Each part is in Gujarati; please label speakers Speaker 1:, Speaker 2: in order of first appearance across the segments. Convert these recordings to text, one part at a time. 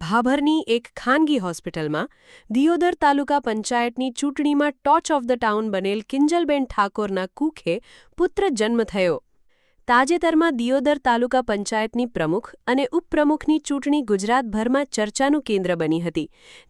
Speaker 1: ભાભરની એક ખાનગી હોસ્પિટલમાં દિયોદર તાલુકા પંચાયતની ચૂંટણીમાં ટોચ ઓફ ધ ટાઉન બનેલ કિંજલબેન ઠાકોરના કુખે પુત્ર જન્મ થયો. તાજેતરમાં દિયોદર તાલુકા પંચાયતની પ્રમુખ અને ઉપપ્રમુખની ચૂંટણી ગુજરાતભરમાં ચર્ચાનું કેન્દ્ર બની હતી,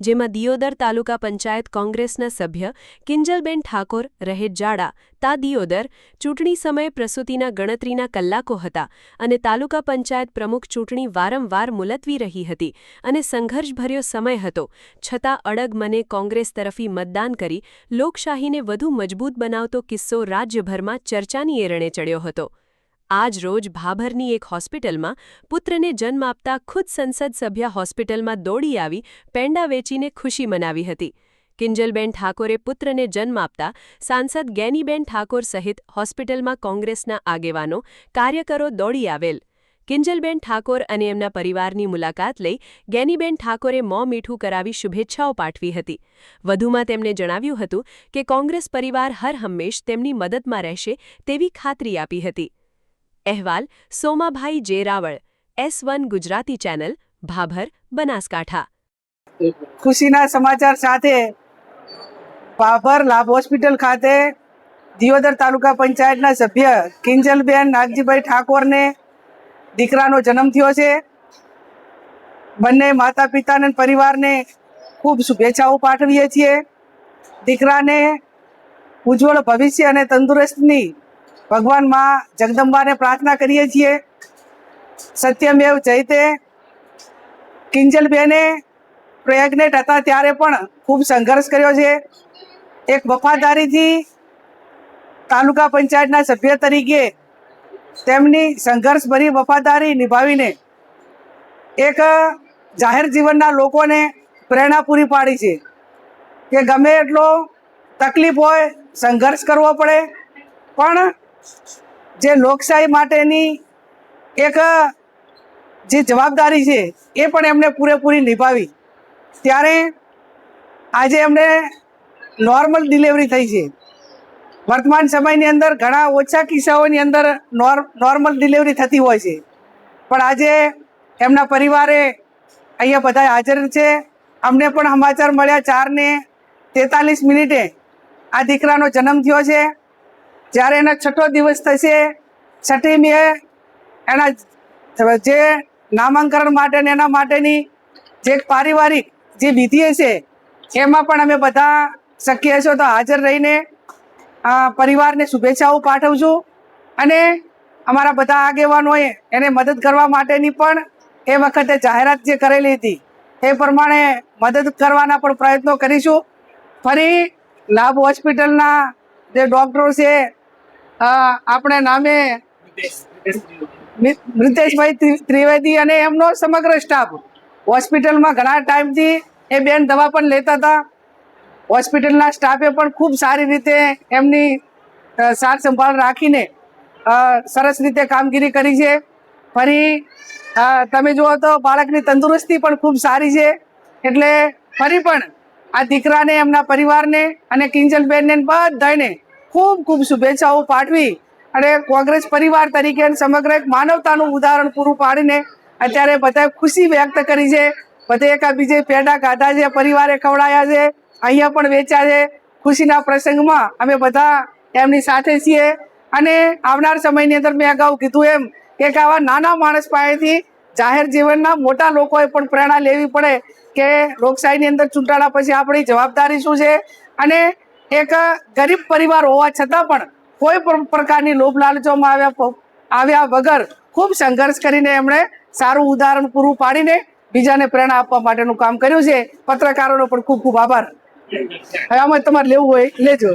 Speaker 1: જેમાં દિયોદર તાલુકા પંચાયત કોંગ્રેસના સભ્ય કિંજલબેન ઠાકોર રહે જાડા તા દિયોદર ચૂંટણી સમયે પ્રસૂતિના ગણતરીના કલાકો હતા અને તાલુકા પંચાયત પ્રમુખ ચૂંટણી વારંવાર મુલતવી રહી હતી અને સંઘર્ષભર્યો સમય હતો, છતાં અડગ મને કોંગ્રેસ તરફી મતદાન કરી લોકશાહીને વધુ મજબૂત બનાવતો કિસ્સો રાજ્યભરમાં ચર્ચાની એરણે ચડ્યો હતો. આજ રોજ ભાભરની એક હોસ્પિટલમાં પુત્રને જન્મ આપતા ખુદ સંસદ સભ્ય હોસ્પિટલમાં દોડી આવી પેંડા વેચીને ખુશી મનાવી હતી. કિંજલબેન ઠાકોરે પુત્રને જન્મ આપતા સાંસદ ગેનીબેન ઠાકોર સહિત હોસ્પિટલમાં કોંગ્રેસના આગેવાનો, કાર્યકરો દોડી આવેલ. કિંજલબેન ઠાકોર અને એમના પરિવારની મુલાકાત લઈ ગેનીબેન ઠાકોરે મોં મીઠું કરાવી શુભેચ્છાઓ પાઠવી હતી. વધુમાં તેમણે જણાવ્યું હતું કે કોંગ્રેસ પરિવાર હર હંમેશ તેમની મદદમાં રહેશે તેવી ખાતરી આપી હતી. અહેવાલ સોમાભાઈ જે રાવળ, S1 ગુજરાતી ચેનલ, ભાભર, બનાસકાંઠા.
Speaker 2: ખુશીના સમાચાર સાથે ભાભર લાભ હોસ્પિટલ ખાતે દિયોદર તાલુકા પંચાયતના સભ્ય કિંજલબેન નાગજીભાઈ ઠાકોરને દીકરાનો જન્મ થયો છે. બંને માતા પિતાને પરિવારને ખૂબ શુભેચ્છાઓ પાઠવીએ છીએ. દીકરાને ઉજ્જવળ ભવિષ્ય અને તંદુરસ્તની ભગવાન માં જગદંબાને પ્રાર્થના કરીએ છીએ. સત્યમેવ જયતે. કિંજલબેને પ્રેગ્નેન્ટ હતા ત્યારે પણ ખૂબ સંઘર્ષ કર્યો છે. એક વફાદારીથી તાલુકા પંચાયતના સભ્ય તરીકે તેમની સંઘર્ષભરી વફાદારી નિભાવીને એક જાહેર જીવનના લોકોને પ્રેરણા પૂરી પાડી છે કે ગમે એટલો તકલીફ હોય, સંઘર્ષ કરવો પડે, પણ જે લોકશાહી માટેની એક જે જવાબદારી છે એ પણ એમને પૂરેપૂરી નિભાવી. ત્યારે આજે એમને નોર્મલ ડિલિવરી થઈ છે. વર્તમાન સમયની અંદર ઘણા ઓછા કિસ્સાઓની અંદર નોર્મલ ડિલિવરી થતી હોય છે, પણ આજે એમના પરિવારે અહીંયા બધા હાજર છે. અમને પણ સમાચાર મળ્યા 4:43 આ દીકરાનો જન્મ થયો છે. જ્યારે એના 6ઠો દિવસ થશે, 6મી મે એના જે નામાંકરણ માટે એના માટેની જે પારિવારિક જે વિધિ છે એમાં પણ અમે બધા શક્ય છો તો હાજર રહીને પરિવારને શુભેચ્છાઓ પાઠવશું અને અમારા બધા આગેવાનોએ એને મદદ કરવા માટેની પણ એ વખતે જાહેરાત જે કરેલી હતી એ પ્રમાણે મદદ કરવાના પણ પ્રયત્નો કરીશું. ફરી લાભ હોસ્પિટલના જે ડૉક્ટરો છે, આપણે નામે મિતેશભાઈ ત્રિવેદી અને એમનો સમગ્ર સ્ટાફ હોસ્પિટલમાં ઘણા ટાઈમથી એ બેન દવા પણ લેતા હતા. હોસ્પિટલના સ્ટાફે પણ ખૂબ સારી રીતે એમની સાર સંભાળ રાખીને સરસ રીતે કામગીરી કરી છે. ફરી તમે જુઓ તો બાળકની તંદુરસ્તી પણ ખૂબ સારી છે. એટલે ફરી પણ આ દીકરાને, એમના પરિવારને અને કિંજલબેનને બધાને ખૂબ ખૂબ શુભેચ્છાઓ પાઠવી અને કોંગ્રેસ પરિવાર તરીકે સમગ્ર એક માનવતાનું ઉદાહરણ પૂરું પાડીને અત્યારે બધાએ ખુશી વ્યક્ત કરી છે. બધે એકાબીજે પેડા ખાધા છે, પરિવારે ખવડાયા છે, અહીંયા પણ વેચ્યા છે. ખુશીના પ્રસંગમાં અમે બધા એમની સાથે છીએ અને આવનાર સમયની અંદર મેં અગાઉ કીધું એમ કે આવા નાના માણસ પાસેથી જાહેર જીવનના મોટા લોકોએ પણ પ્રેરણા લેવી પડે કે લોકશાહીની અંદર ચૂંટાણા પછી આપણી જવાબદારી શું છે. અને એક ગરીબ પરિવાર હોવા છતાં પણ કોઈ પણ પ્રકારની લોભ લાલચોમાં આવ્યા વગર ખૂબ સંઘર્ષ કરીને એમણે સારું ઉદાહરણ પૂરું પાડીને બીજાને પ્રેરણા આપવા માટેનું કામ કર્યું છે. પત્રકારોનો પણ ખૂબ ખૂબ આભાર. હવે આમાં તમારે લેવું હોય લેજો.